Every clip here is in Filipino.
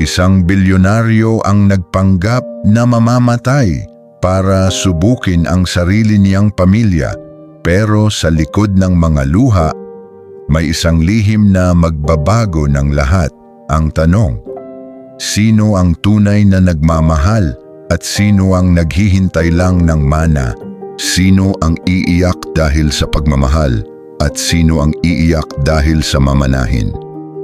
Isang bilyonaryo ang nagpanggap na mamamatay para subukin ang sarili niyang pamilya, pero sa likod ng mga luha, may isang lihim na magbabago ng lahat. Ang tanong, sino ang tunay na nagmamahal at sino ang naghihintay lang ng mana? Sino ang iiyak dahil sa pagmamahal at sino ang iiyak dahil sa mamanahin?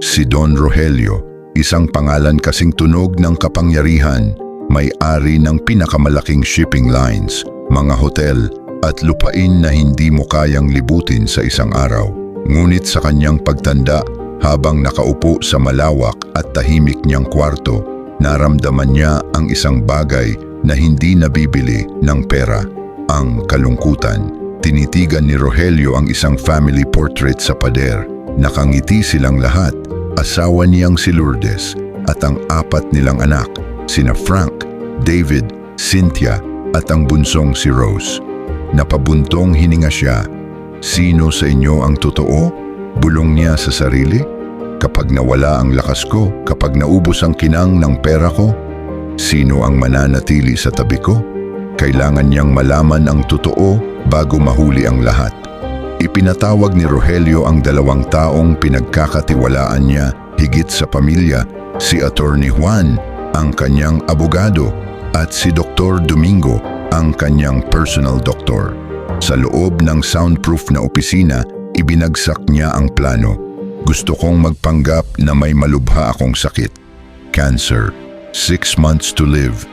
Si Don Rogelio, isang pangalan kasing tunog ng kapangyarihan, may-ari ng pinakamalaking shipping lines, mga hotel at lupain na hindi mo kayang libutin sa isang araw. Ngunit sa kanyang pagtanda, habang nakaupo sa malawak at tahimik niyang kwarto, naramdaman niya ang isang bagay na hindi nabibili ng pera, ang kalungkutan. Tinitigan ni Rogelio ang isang family portrait sa pader. Nakangiti silang lahat, asawa niyang si Lourdes at ang 4 nilang anak, sina Frank, David, Cynthia at ang bunsong si Rose. Napabuntong hininga siya. Sino sa inyo ang totoo? Bulong niya sa sarili. Kapag nawala ang lakas ko, kapag naubos ang kinang ng pera ko, sino ang mananatili sa tabi ko? Kailangan niyang malaman ang totoo bago mahuli ang lahat. Ipinatawag ni Rogelio ang 2 taong pinagkakatiwalaan niya higit sa pamilya, si Attorney Juan, ang kanyang abogado, at si Dr. Domingo, ang kanyang personal doctor. Sa loob ng soundproof na opisina, ibinagsak niya ang plano. Gusto kong magpanggap na may malubha akong sakit. Cancer. 6 months to live.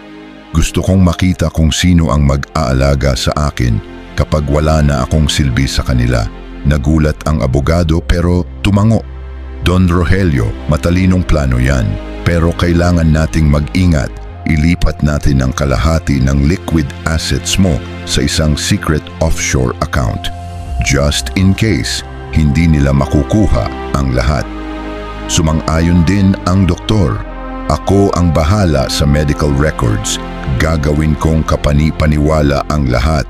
Gusto kong makita kung sino ang mag-aalaga sa akin kapag wala na akong silbi sa kanila. Nagulat ang abogado pero tumango. Don Rogelio, matalinong plano yan. Pero kailangan nating mag-ingat. Ilipat natin ang kalahati ng liquid assets mo sa isang secret offshore account. Just in case, hindi nila makukuha ang lahat. Sumang-ayon din ang doktor. Ako ang bahala sa medical records. Gagawin kong kapani-paniwala ang lahat.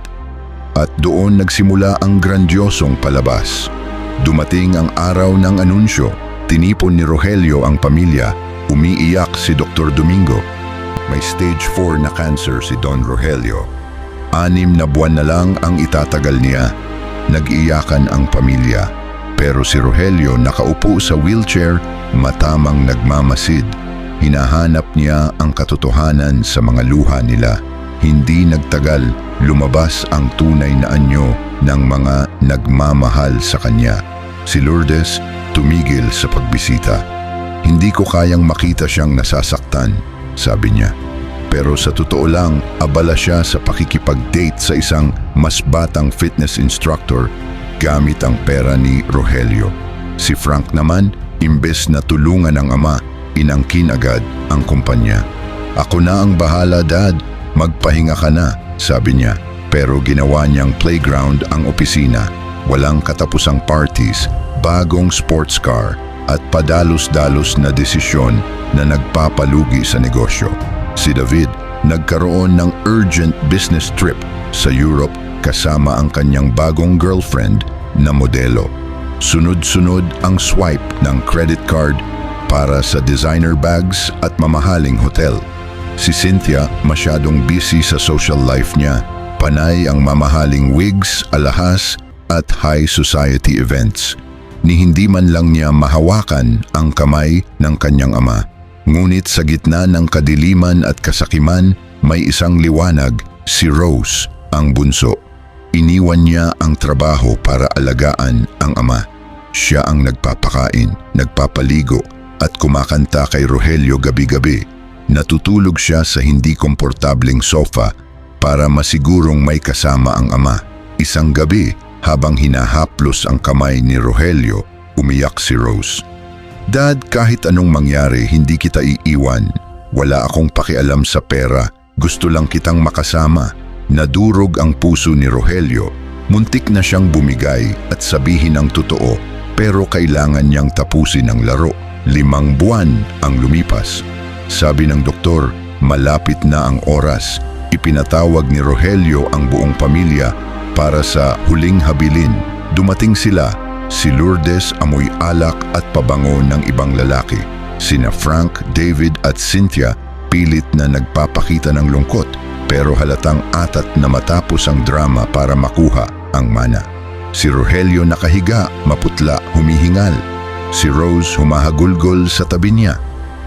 At doon nagsimula ang grandiosong palabas. Dumating ang araw ng anunsyo. Tinipon ni Rogelio ang pamilya. Umiiyak si Dr. Domingo. May stage 4 na cancer si Don Rogelio. 6 na buwan na lang ang itatagal niya. Nag-iyakan ang pamilya. Pero si Rogelio nakaupo sa wheelchair, matamang nagmamasid. Hinahanap niya ang katotohanan sa mga luha nila. Hindi nagtagal, lumabas ang tunay na anyo ng mga nagmamahal sa kanya. Si Lourdes tumigil sa pagbisita. Hindi ko kayang makita siyang nasasaktan, sabi niya. Pero sa totoo lang, abala siya sa pakikipag-date sa isang mas batang fitness instructor gamit ang pera ni Rogelio. Si Frank naman, imbes na tulungan ang ama, inangkin agad ang kumpanya. Ako na ang bahala, Dad. Magpahinga ka na, sabi niya. Pero ginawa niyang playground ang opisina. Walang katapusang parties, bagong sports car at padalos-dalos na desisyon na nagpapalugi sa negosyo. Si David nagkaroon ng urgent business trip sa Europe kasama ang kanyang bagong girlfriend na modelo. Sunod-sunod ang swipe ng credit card para sa designer bags at mamahaling hotel. Si Cynthia masyadong busy sa social life niya. Panay ang mamahaling wigs, alahas at high society events. Ni hindi man lang niya mahawakan ang kamay ng kanyang ama. Ngunit sa gitna ng kadiliman at kasakiman, may isang liwanag, si Rose, ang bunso. Iniwan niya ang trabaho para alagaan ang ama. Siya ang nagpapakain, nagpapaligo at kumakanta kay Rogelio gabi-gabi. Natutulog siya sa hindi komportableng sofa para masigurong may kasama ang ama. Isang gabi, habang hinahaplos ang kamay ni Rogelio, umiyak si Rose. Dad, kahit anong mangyari, hindi kita iiwan. Wala akong pakialam sa pera. Gusto lang kitang makasama. Nadurog ang puso ni Rogelio. Muntik na siyang bumigay at sabihin ang totoo, pero kailangan niyang tapusin ang laro. 5 buwan ang lumipas. Sabi ng doktor, malapit na ang oras. Ipinatawag ni Rogelio ang buong pamilya para sa huling habilin. Dumating sila, si Lourdes amoy alak at pabango ng ibang lalaki. Sina Frank, David at Cynthia pilit na nagpapakita ng lungkot pero halatang atat na matapos ang drama para makuha ang mana. Si Rogelio nakahiga, maputla, humihingal. Si Rose humahagulgol sa tabi niya.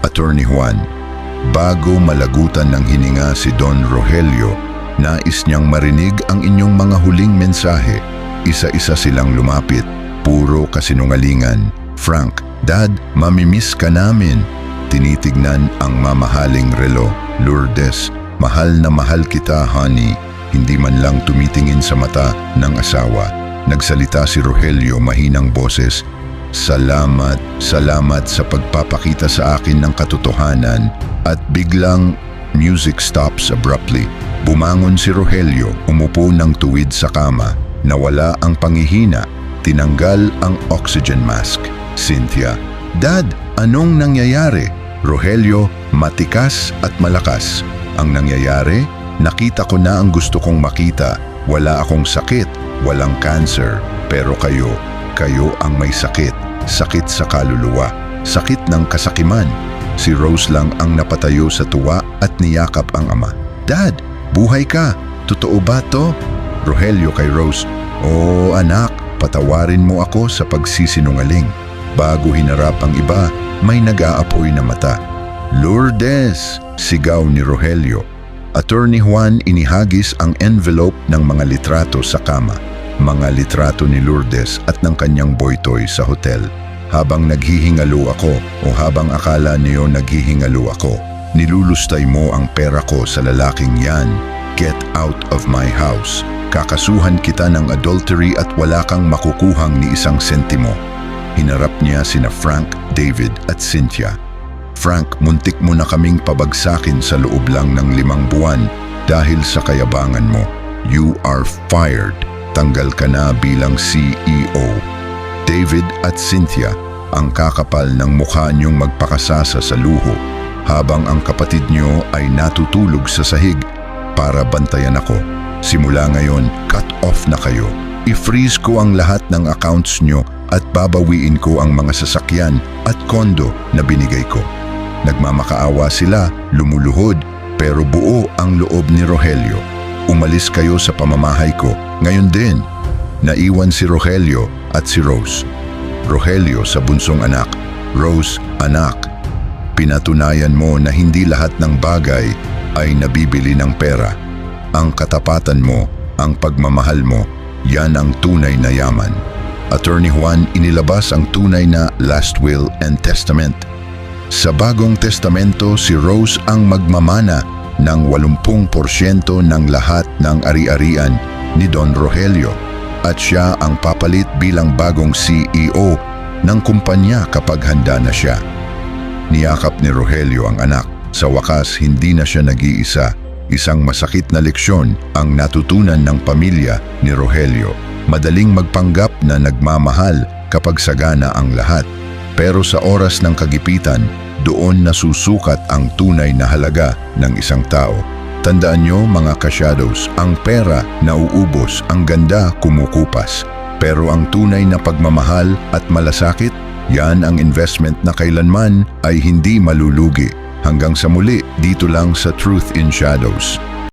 Attorney Juan, bago malagutan ng hininga si Don Rogelio, nais niyang marinig ang inyong mga huling mensahe. Isa-isa silang lumapit, puro kasinungalingan. Frank, Dad, mamimiss ka namin. Tinitignan ang mamahaling relo. Lourdes, mahal na mahal kita, honey. Hindi man lang tumitingin sa mata ng asawa. Nagsalita si Rogelio, mahinang boses. Salamat sa pagpapakita sa akin ng katotohanan. At biglang, music stops abruptly. Bumangon si Rogelio, umupo ng tuwid sa kama. Nawala ang panghihina, tinanggal ang oxygen mask. Cynthia, Dad, anong nangyayari? Rogelio, matikas at malakas. Ang nangyayari, nakita ko na ang gusto kong makita. Wala akong sakit, walang cancer. Pero kayo ang may sakit. Sakit sa kaluluwa, sakit ng kasakiman. Si Rose lang ang napatayo sa tuwa at niyakap ang ama. Dad, buhay ka. Totoo ba to? Rogelio kay Rose, oh anak, patawarin mo ako sa pagsisinungaling. Bago hinarap ang iba, may nag-aapoy na mata. Lourdes, sigaw ni Rogelio. Attorney Juan inihagis ang envelope ng mga litrato sa kama. Mga litrato ni Lourdes at ng kanyang boytoy sa hotel. Habang naghihingalo ako o habang akala niyo naghihingalo ako, nilulustay mo ang pera ko sa lalaking yan. Get out of my house. Kakasuhan kita ng adultery at wala kang makukuhang ni isang sentimo. Hinarap niya sina Frank, David at Cynthia. Frank, muntik mo na kaming pabagsakin sa loob lang ng 5 buwan dahil sa kayabangan mo. You are fired. Tanggal ka na bilang CEO. David at Cynthia, ang kakapal ng mukha niyong magpakasasa sa luho habang ang kapatid niyo ay natutulog sa sahig para bantayan ako. Simula ngayon, cut off na kayo. I-freeze ko ang lahat ng accounts niyo at babawiin ko ang mga sasakyan at kondo na binigay ko. Nagmamakaawa sila, lumuluhod, pero buo ang loob ni Rogelio. Umalis kayo sa pamamahay ko. Ngayon din, naiwan si Rogelio at si Rose. Rogelio sa bunsong anak, Rose, anak, pinatunayan mo na hindi lahat ng bagay ay nabibili ng pera. Ang katapatan mo, ang pagmamahal mo, yan ang tunay na yaman. Attorney Juan inilabas ang tunay na last will and testament. Sa bagong testamento, si Rose ang magmamana ng 80% ng lahat ng ari-arian ni Don Rogelio at siya ang papalit bilang bagong CEO ng kumpanya kapag handa na siya. Niyakap ni Rogelio ang anak. Sa wakas, hindi na siya nag-iisa. Isang masakit na leksyon ang natutunan ng pamilya ni Rogelio. Madaling magpanggap na nagmamahal kapag sagana ang lahat. Pero sa oras ng kagipitan, doon nasusukat ang tunay na halaga ng isang tao. Tandaan nyo mga ka-shadows, ang pera nauubos, ang ganda kumukupas. Pero ang tunay na pagmamahal at malasakit, yan ang investment na kailanman ay hindi malulugi. Hanggang sa muli, dito lang sa Truth in Shadows.